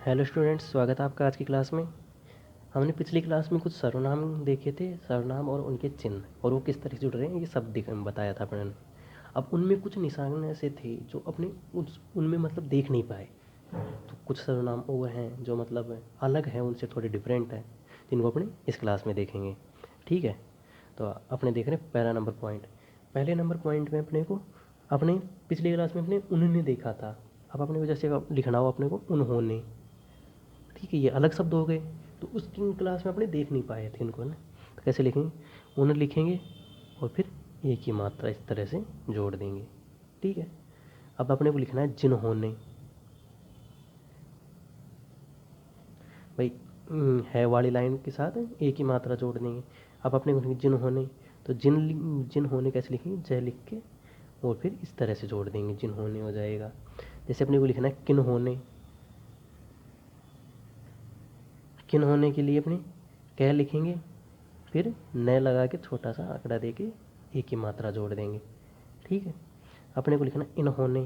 Hello students, स्वागत है आपका आज की क्लास में। हमने पिछली क्लास में कुछ सर्वनाम देखे थे, सर्वनाम और उनके चिन्ह और वो किस तरह से जुड़ रहे हैं ये सब बताया था अपन ने। अब उनमें कुछ निशान ऐसे थे जो अपने उनमें मतलब देख नहीं पाए। तो कुछ सर्वनाम वो हैं जो मतलब अलग हैं, उनसे थोड़े डिफरेंट हैं, जिनको अपने इस क्लास में देखेंगे। ठीक है, तो अपने देख रहे हैं पहला नंबर पॉइंट। पहले नंबर पॉइंट में अपने को अपने पिछली क्लास में अपने उन्होंने देखा था। अब अपने को जैसे लिखना हो अपने को उन्होंने। ठीक है, ये अलग शब्द हो गए, तो उसकी क्लास में अपने देख नहीं पाए थे इनको ना। तो कैसे लिखेंगे? उन्हें लिखेंगे और फिर एक ही मात्रा इस तरह से जोड़ देंगे। ठीक है, अब अपने को लिखना है जिन्होंने। भाई है वाली लाइन के साथ एक ही मात्रा जोड़ देंगे। अब अपने को लिखेंगे जिन्होंने, तो जिन्होंने कैसे लिखेंगे? जय लिख के और फिर इस तरह से जोड़ देंगे, जिन्होंने हो जाएगा। जैसे अपने को लिखना है किन्होंने। किन्होंने के लिए अपने क्या लिखेंगे, फिर न लगा के छोटा सा आंकड़ा दे के एक ही मात्रा जोड़ देंगे। ठीक है, अपने को लिखना इन्होंने।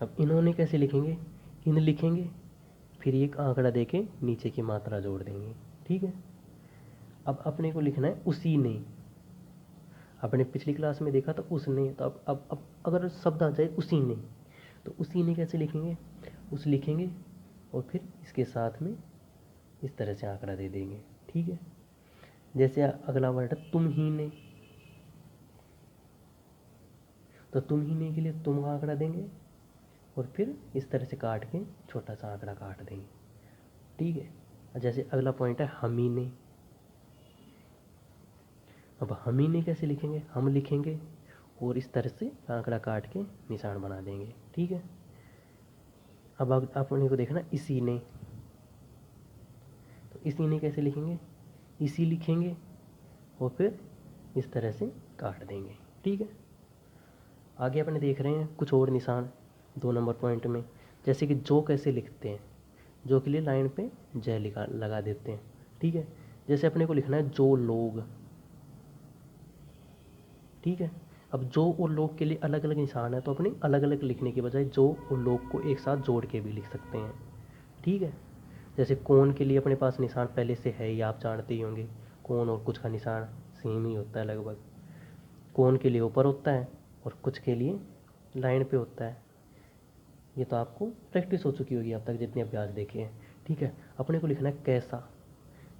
अब इन्होंने कैसे लिखेंगे? इन लिखेंगे, फिर एक आंकड़ा दे के नीचे की मात्रा जोड़ देंगे। ठीक है, अब अपने को लिखना है उसी ने। अपने पिछली क्लास में देखा था उसने, तो अब अगर शब्द आ जाए उसी ने, तो उसी ने कैसे लिखेंगे? उस लिखेंगे और फिर इसके साथ में इस तरह से आंकड़ा दे देंगे। ठीक है, जैसे अगला वर्ड है तुम ही ने, तो तुम ही ने के लिए तुम का आंकड़ा देंगे और फिर इस तरह से काट के छोटा सा आंकड़ा काट देंगे। ठीक है, जैसे अगला पॉइंट है हम ही ने। अब हम ही ने कैसे लिखेंगे? हम लिखेंगे और इस तरह से आंकड़ा काट के निशान बना देंगे। ठीक है, अब अपने को देखना इसी ने, तो इसी ने कैसे लिखेंगे? इसी लिखेंगे और फिर इस तरह से काट देंगे। ठीक है, आगे अपने देख रहे हैं कुछ और निशान 2 नंबर पॉइंट में। जैसे कि जो कैसे लिखते हैं, जो के लिए लाइन पे जय लगा देते हैं। ठीक है, जैसे अपने को लिखना है जो लोग। ठीक है, अब जो और लोग के लिए अलग अलग निशान है, तो अपने अलग अलग लिखने के बजाय जो और लोग को एक साथ जोड़ के भी लिख सकते हैं। ठीक है, जैसे कौन के लिए अपने पास निशान पहले से है, ये आप जानते ही होंगे। कौन और कुछ का निशान सेम ही होता है लगभग। कौन के लिए ऊपर होता है और कुछ के लिए लाइन पे होता है। ये तो आपको प्रैक्टिस हो चुकी होगी अब तक जितने अभ्यास देखे हैं। ठीक है, अपने को लिखना है कैसा।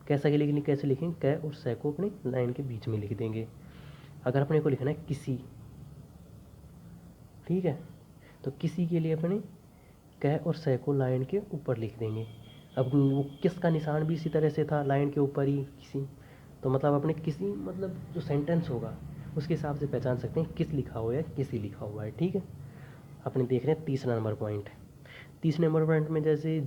कैसा के लिए कैसे लिखेंगे? कै और सै को अपनी लाइन के बीच में लिख देंगे। अगर अपने को लिखना है किसी, ठीक है, तो किसी के लिए अपने कै और सै को लाइन के ऊपर लिख देंगे। अब वो किस का निशान भी इसी तरह से था, लाइन के ऊपर ही किसी। तो मतलब अपने किसी मतलब जो सेंटेंस होगा उसके हिसाब से पहचान सकते हैं किस लिखा हुआ है, किसी लिखा हुआ है। ठीक है, अपने देख रहे हैं 3 नंबर पॉइंट। 3 नंबर पॉइंट में जैसे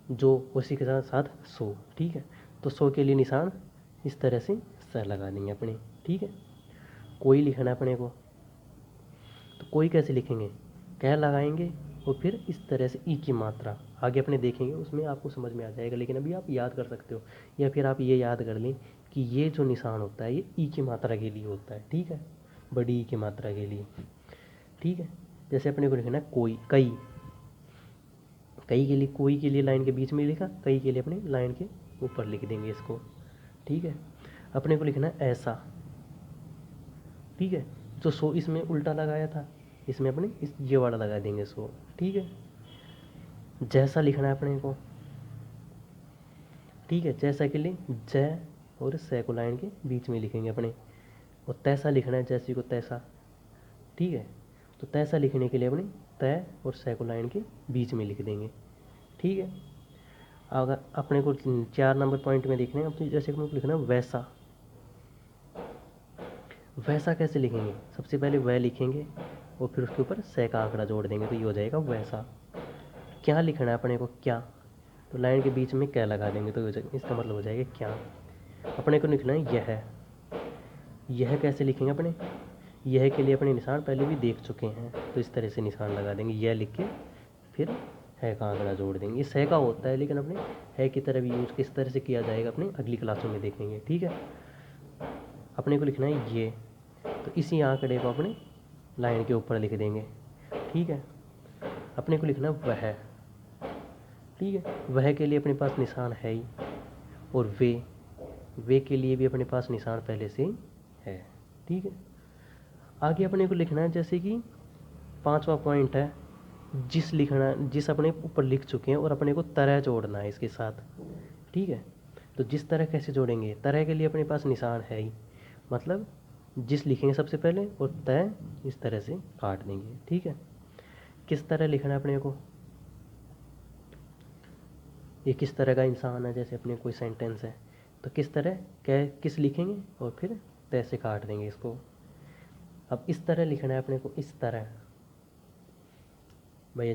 जो उसी के साथ साथ सो। ठीक है, तो सो के लिए निशान इस तरह से सर लगा देंगे अपने। ठीक है, कोई लिखना है अपने को, तो कोई कैसे लिखेंगे? कह लगाएंगे और फिर इस तरह से ई की मात्रा आगे अपने देखेंगे, उसमें आपको समझ में आ जाएगा, लेकिन अभी आप याद कर सकते हो। या फिर आप ये याद कर लें कि ये जो निशान होता है ये ई की मात्रा के लिए होता है। ठीक है, बड़ी ई की मात्रा के लिए। ठीक है, जैसे अपने को लिखना है कोई, कई। कई के लिए, कोई के लिए लाइन के बीच में लिखा, कई के लिए अपने लाइन के ऊपर लिख देंगे इसको। ठीक है, अपने को लिखना है ऐसा। ठीक है, जो सो इसमें उल्टा लगाया था, इसमें अपने इस ये वाला लगा देंगे सो। ठीक है, जैसा लिखना है अपने को। ठीक है, जैसा के लिए जय और सै को लाइन के बीच में लिखेंगे अपने। और तैसा लिखना है, जैसी को तैसा। ठीक है, तो तैसा लिखने के लिए अपने तय और सै को लाइन के बीच में लिख देंगे। ठीक है, अगर अपने को 4 नंबर पॉइंट में देखना है, अपने जैसे कि लिखना है वैसा। वैसा कैसे लिखेंगे? सबसे पहले वह लिखेंगे और फिर उसके ऊपर सै का आंकड़ा जोड़ देंगे, तो ये हो जाएगा वैसा। क्या लिखना है अपने को? क्या, तो लाइन के बीच में क्या लगा देंगे, तो इसका मतलब हो जाएगा क्या। अपने को लिखना है यह। यह कैसे लिखेंगे अपने? यह के लिए अपने निशान पहले भी देख चुके हैं, तो इस तरह से निशान लगा देंगे, यह लिख के फिर है का आंकड़ा जोड़ देंगे। ये सह का होता है, लेकिन अपने है की तरह भी यूज किस तरह से किया जाएगा अपने अगली क्लासों में देखेंगे। ठीक है, अपने को लिखना है ये, तो इसी आंकड़े को अपने लाइन के ऊपर लिख देंगे। ठीक है, अपने को लिखना वह, ठीक है। वह के लिए अपने पास निशान है ही, और वे के लिए भी अपने पास निशान पहले से ही है, ठीक है। आगे अपने को लिखना है, जैसे कि 5वां पॉइंट है, जिस अपने ऊपर लिख चुके हैं और अपने को तरह जोड़ना है इसके साथ, ठीक है। तो जिस तरह कैसे जोड़ेंगे, तरह के लिए अपने पास निशान है ही, मतलब जिस लिखेंगे सबसे पहले और तय इस तरह से काट देंगे, ठीक है। किस तरह लिखना है अपने को, ये किस तरह का इंसान है, जैसे अपने कोई सेंटेंस है तो किस तरह किस लिखेंगे और फिर तय से काट देंगे इसको। अब इस तरह लिखना है अपने को, इस तरह। भाई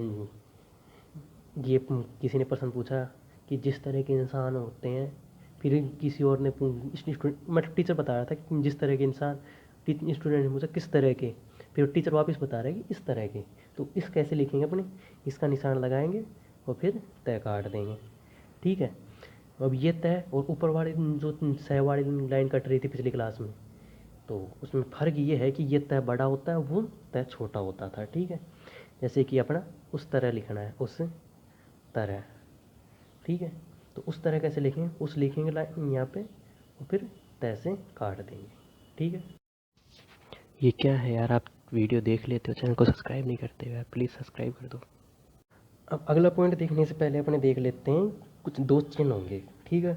ये किसी ने प्रश्न पूछा कि जिस तरह के इंसान होते हैं, फिर किसी और ने मतलब टीचर बता रहा था कि जिस तरह के इंसान, स्टूडेंट ने पूछा किस तरह के, फिर टीचर वापस बता रहा है कि इस तरह के। तो इस कैसे लिखेंगे अपने, इसका निशान लगाएंगे और फिर तय काट देंगे, ठीक है। अब ये तय और ऊपर वाली जो सह वाली लाइन कट रही थी पिछली क्लास में, तो उसमें फ़र्क ये है कि ये तय बड़ा होता है, वो तय छोटा होता था, ठीक है। जैसे कि अपना उस तरह लिखना है, उस तरह, ठीक है। तो उस तरह कैसे लिखेंगे, उस लिखेंगे लाइन यहाँ पे और फिर तय से काट देंगे, ठीक है। ये क्या है यार, आप वीडियो देख लेते हो, चैनल को सब्सक्राइब नहीं करते हो यार, प्लीज़ सब्सक्राइब कर दो। अब अगला पॉइंट देखने से पहले अपने देख लेते हैं, कुछ दो चिन्ह होंगे, ठीक है।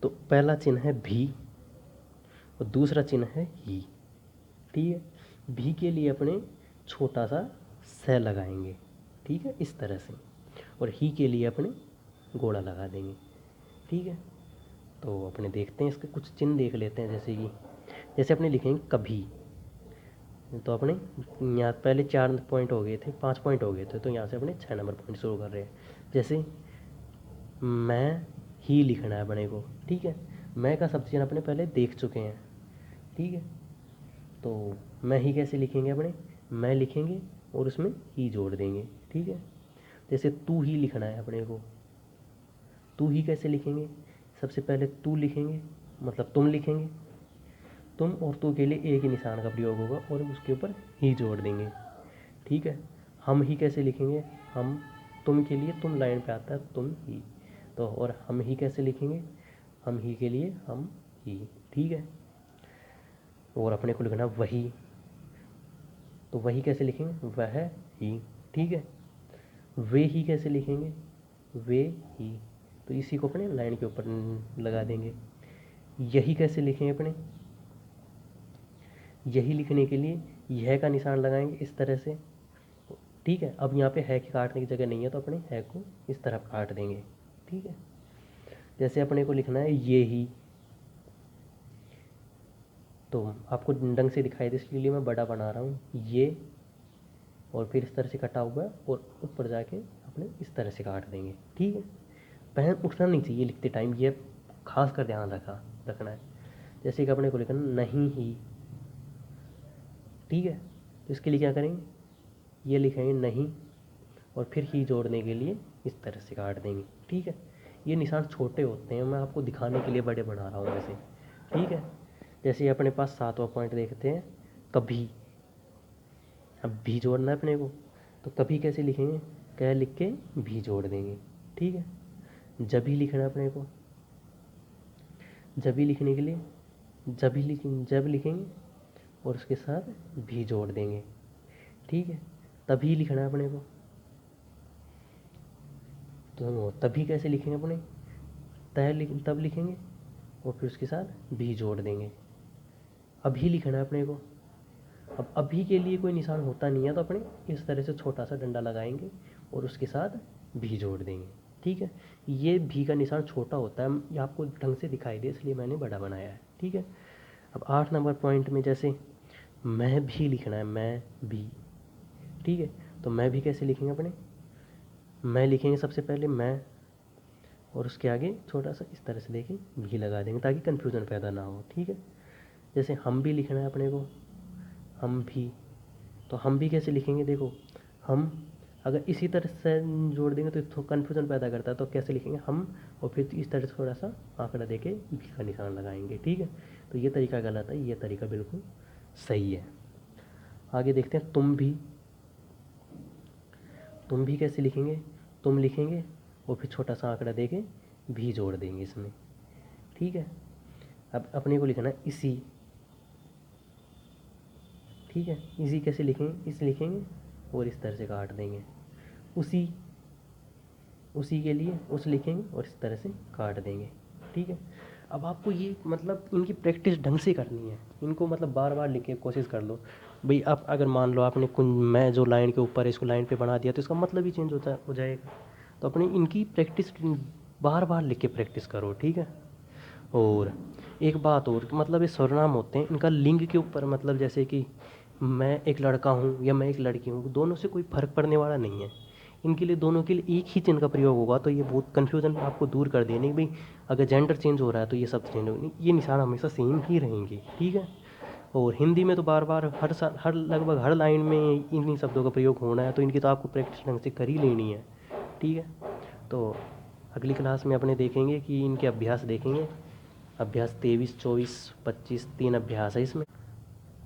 तो पहला चिन्ह है भी और दूसरा चिन्ह है ही, ठीक है। भी के लिए अपने छोटा सा स लगाएंगे, ठीक है, इस तरह से, और ही के लिए अपने गोला लगा देंगे, ठीक है। तो अपने देखते हैं इसके कुछ चिन्ह देख लेते हैं, जैसे अपने लिखेंगे कभी, तो अपने यहाँ पहले 4 पॉइंट हो गए थे, 5 पॉइंट हो गए थे, तो यहाँ से अपने 6 नंबर पॉइंट शुरू कर रहे हैं। जैसे मैं ही लिखना है अपने को, ठीक है। मैं का शब्द चिन्ह अपने पहले देख चुके हैं, ठीक है। तो मैं ही कैसे लिखेंगे अपने, मैं लिखेंगे और उसमें ही जोड़ देंगे, ठीक है। जैसे तू ही लिखना है अपने को, तू ही कैसे लिखेंगे, सबसे पहले तू लिखेंगे, मतलब तुम लिखेंगे, तुम और तू के लिए एक ही निशान का प्रयोग होगा और उसके ऊपर ही जोड़ देंगे, ठीक है। हम ही कैसे लिखेंगे, हम, तुम के लिए तुम लाइन पे आता है तुम ही, तो और हम ही कैसे लिखेंगे, हम ही के लिए हम ही, ठीक है। और अपने को लिखना वही, तो वही कैसे लिखेंगे, वह ही, ठीक है। वे ही कैसे लिखेंगे, वे ही, तो इसी को अपने लाइन के ऊपर लगा देंगे। यही कैसे लिखेंगे अपने, यही लिखने के लिए यह का निशान लगाएंगे इस तरह से, ठीक है। अब यहाँ पे है की काटने की जगह नहीं है, तो अपने है को इस तरह काट देंगे, ठीक है। जैसे अपने को लिखना है ये ही, तो आपको ढंग से दिखाई दे इसलिए मैं बड़ा बना रहा हूँ, ये, और फिर इस तरह से कटा हुआ है और ऊपर जाके अपने इस तरह से काट देंगे, ठीक है। पहन उठना नहीं चाहिए लिखते टाइम, ये खास कर ध्यान रखना है। जैसे कि अपने को लिखना नहीं ही, ठीक है। तो इसके लिए क्या करेंगे, ये लिखेंगे नहीं और फिर ही जोड़ने के लिए इस तरह से काट देंगे, ठीक है। ये निशान छोटे होते हैं, मैं आपको दिखाने के लिए बड़े बना रहा हूँ वैसे, ठीक है। जैसे अपने पास 7वां पॉइंट देखते हैं, कभी। अब भी जोड़ना है अपने को, तो कभी कैसे लिखेंगे, कह लिख के भी जोड़ देंगे, ठीक है। जभी लिखना है अपने को, जभी लिखने के लिए जब लिखेंगे और उसके साथ भी जोड़ देंगे, ठीक है। तभी लिखना है अपने को, तो तभी कैसे लिखेंगे अपने, तब लिखेंगे और फिर उसके साथ भी जोड़ देंगे। अभी लिखना है अपने को, अब अभी के लिए कोई निशान होता नहीं है, तो अपने इस तरह से छोटा सा डंडा लगाएंगे और उसके साथ भी जोड़ देंगे, ठीक है। ये भी का निशान छोटा होता है, ये आपको ढंग से दिखाई दे इसलिए मैंने बड़ा बनाया है, ठीक है। अब 8 नंबर पॉइंट में जैसे मैं भी लिखना है, मैं भी, ठीक है। तो मैं भी कैसे लिखेंगे अपने, मैं लिखेंगे सबसे पहले मैं, और उसके आगे छोटा सा इस तरह से देखें भी लगा देंगे ताकि कन्फ्यूज़न पैदा ना हो, ठीक है। जैसे हम भी लिखना है अपने को, हम भी, तो हम भी कैसे लिखेंगे, देखो हम अगर इसी तरह से जोड़ देंगे तो कन्फ्यूज़न पैदा करता है, तो कैसे लिखेंगे हम, और फिर इस तरह से थोड़ा सा आंकड़ा देके भी का निशान लगाएंगे, ठीक है। तो ये तरीका गलत है, ये तरीका बिल्कुल सही है। आगे देखते हैं तुम भी, तुम भी कैसे लिखेंगे, तुम लिखेंगे और फिर छोटा सा आंकड़ा दे के भी जोड़ देंगे इसमें, ठीक है। अब अपने को लिखना है इसी, ठीक है। इसी कैसे लिखेंगे, इस लिखेंगे और इस तरह से काट देंगे। उसी, उसी के लिए उस लिखेंगे और इस तरह से काट देंगे, ठीक है। अब आपको ये मतलब इनकी प्रैक्टिस ढंग से करनी है, इनको मतलब बार बार लिख के कोशिश कर लो भाई। आप अगर मान लो आपने कुछ, मैं जो लाइन के ऊपर है इसको लाइन पे बना दिया तो इसका मतलब ही चेंज हो जाएगा। तो अपनी इनकी प्रैक्टिस बार बार लिख के प्रैक्टिस करो, ठीक है। और एक बात और, मतलब ये सर्वनाम होते हैं, इनका लिंग के ऊपर, मतलब जैसे कि मैं एक लड़का हूँ या मैं एक लड़की हूँ, दोनों से कोई फ़र्क पड़ने वाला नहीं है। इनके लिए दोनों के लिए एक ही चिन्ह का प्रयोग होगा, तो ये बहुत कन्फ्यूज़न आपको दूर कर देने भाई अगर जेंडर चेंज हो रहा है तो ये सब चेंज होगी, ये निशान हमेशा सेम ही रहेंगे, ठीक है। और हिंदी में तो बार बार हर साल, हर लगभग हर लाइन में इन्हीं शब्दों का प्रयोग होना है, तो इनकी तो आपको प्रैक्टिस ढंग से कर ही लेनी है, ठीक है। तो अगली क्लास में अपने देखेंगे कि इनके अभ्यास देखेंगे। अभ्यास 23, 24, 25 3 अभ्यास है इसमें।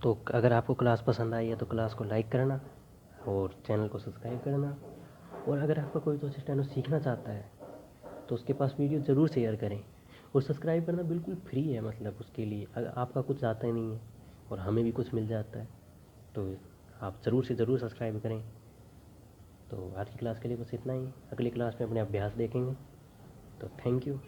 तो अगर आपको क्लास पसंद आई है तो क्लास को लाइक करना और चैनल को सब्सक्राइब करना। और अगर आपका कोई दोस्त स्टेनो सीखना चाहता है तो उसके पास वीडियो ज़रूर शेयर करें। और सब्सक्राइब करना बिल्कुल फ्री है, मतलब उसके लिए अगर आपका कुछ जाता ही नहीं है और हमें भी कुछ मिल जाता है, तो आप ज़रूर से ज़रूर सब्सक्राइब करें। तो आज की क्लास के लिए बस इतना ही, अगली क्लास में अपने अभ्यास देखेंगे। तो थैंक यू।